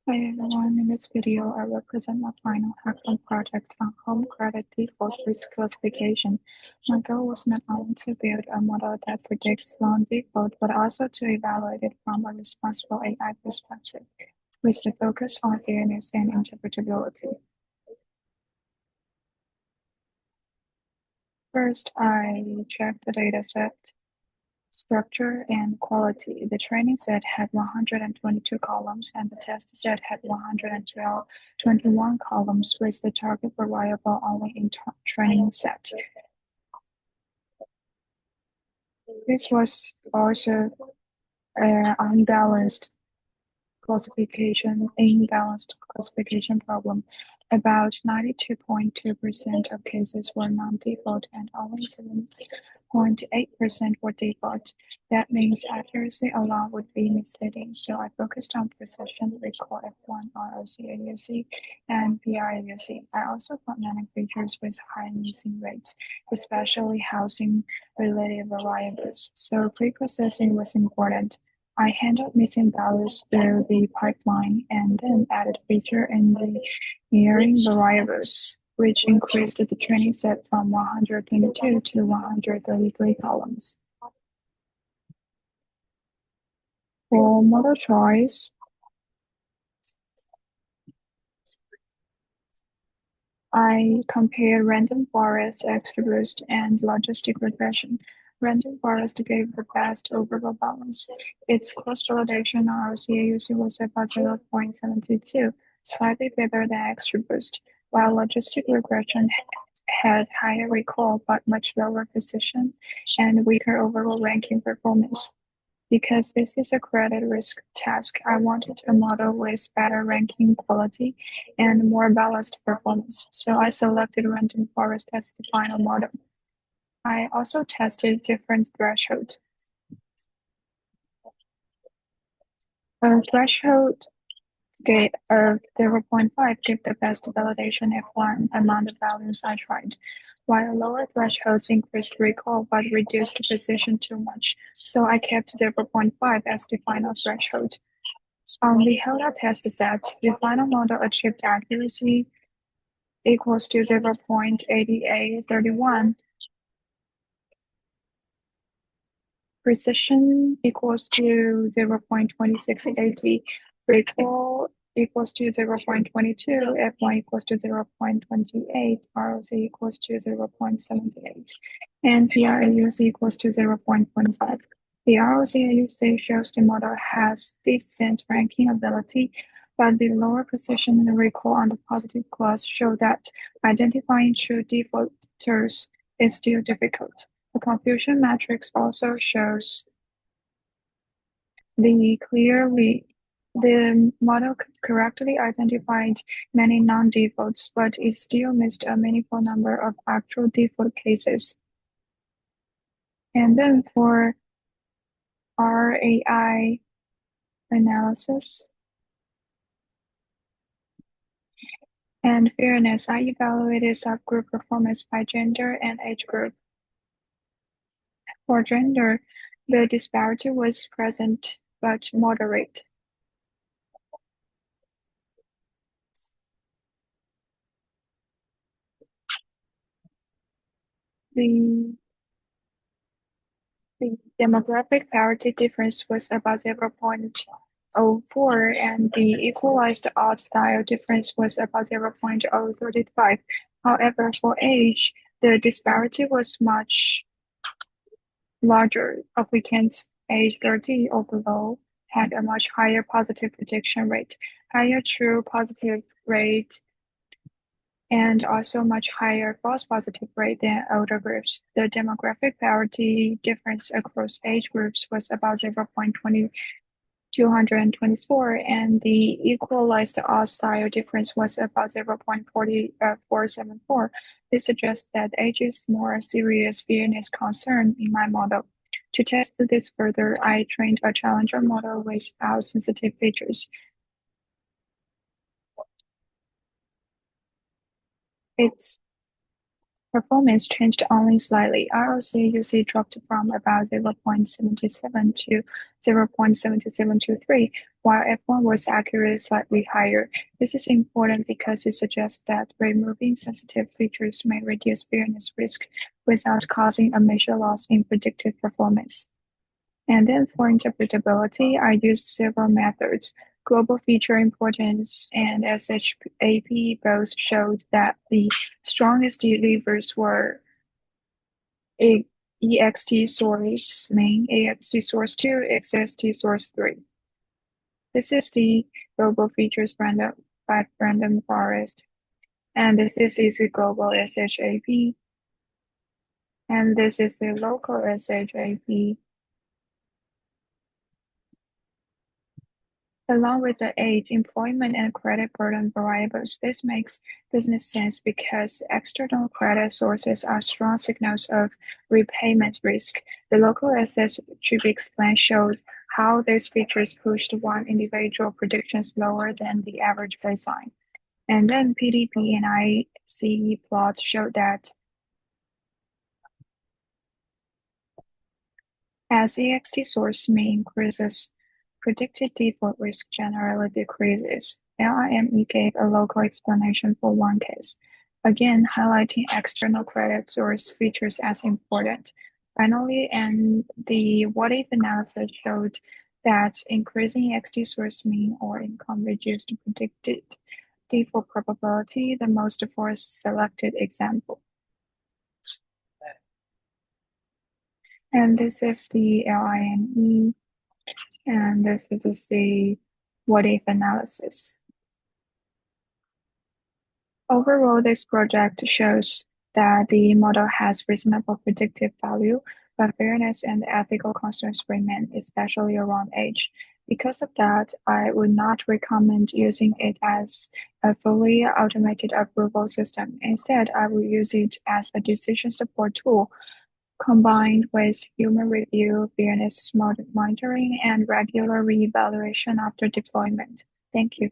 Hi everyone, in this video I will present my final hackathon project on home credit default risk classification. My goal was not only to build a model that predicts loan default, but also to evaluate it from a responsible AI perspective, with the focus on fairness and interpretability. First, I checked the dataset structure and quality. The training set had 122 columns and the test set had 121 columns with the target variable only in training set. This was also unbalanced imbalanced classification problem. About 92.2% of cases were non-default and only 7.8% were default. That means accuracy alone would be misleading, so I focused on precision, recall F1, ROC and PRAUC. I also found many features with high missing rates, especially housing-related variables, so pre-processing was important. I handled missing values through the pipeline and then added feature in the nearing variables, which increased the training set from 122 to 133 columns. For model choice, I compared random forest, XGBoost, and logistic regression. Random forest gave the best overall balance. Its cross-validation ROCAUC was about 0.72, slightly better than XGBoost, while logistic regression had higher recall but much lower precision and weaker overall ranking performance. Because this is a credit risk task, I wanted a model with better ranking quality and more balanced performance, so I selected random forest as the final model. I also tested different thresholds. A threshold of 0.5 gave the best validation F1 among the values I tried, while lower thresholds increased recall but reduced precision too much, so I kept 0.5 as the final threshold. On the Hilda test set, the final model achieved accuracy equals to 0.8831, precision equals to 0.2680, recall equals to 0.22, F1 equals to 0.28, ROC equals to 0.78, and PRAUC equals to 0.25. The ROCAUC shows the model has decent ranking ability, but the lower precision and recall on the positive class show that identifying true defaulters is still difficult. The confusion matrix also shows the model correctly identified many non-defaults, but it still missed a meaningful number of actual default cases. And then for RAI analysis and fairness, I evaluated subgroup performance by gender and age group. For gender, the disparity was present but moderate. The The demographic parity difference was about 0.04 and the equalized odd style difference was about 0.035. However, for age, the disparity was much larger. Applicants age 30 or below had a much higher positive prediction rate, higher true positive rate, and also much higher false positive rate than older groups. The demographic parity difference across age groups was about 0.224, and the equalized odd style difference was about 0.474. This suggests that age is more serious fairness concern in my model. To test this further, I trained a challenger model without sensitive features. Its Performance changed only slightly. ROCAUC dropped from about 0.77 to 0.7723, while F1 was accurate slightly higher. This is important because it suggests that removing sensitive features may reduce fairness risk without causing a major loss in predictive performance. And then for interpretability, I used several methods. Global feature importance and SHAP both showed that the strongest levers were EXT source main, EXT source 2, XST source 3. This is the global features random by random forest. And this is the global SHAP. And this is the local SHAP. Along with the age, employment, and credit burden variables, this makes business sense because external credit sources are strong signals of repayment risk. The local assets should be explained showed how these features pushed one individual predictions lower than the average baseline. And then PDP and ICE plots showed that as EXT source mean increases, predicted default risk generally decreases. LIME gave a local explanation for one case, again highlighting external credit source features as important. Finally, and the what-if analysis showed that increasing EXT source mean or income reduced predicted default probability the most for selected example. And this is the LIME, and this is the what-if analysis. Overall, this project shows that the model has reasonable predictive value, but fairness and ethical concerns remain, especially around age. Because of that, I would not recommend using it as a fully automated approval system. Instead, I will use it as a decision support tool combined with human review, fairness monitoring, and regular reevaluation after deployment. Thank you.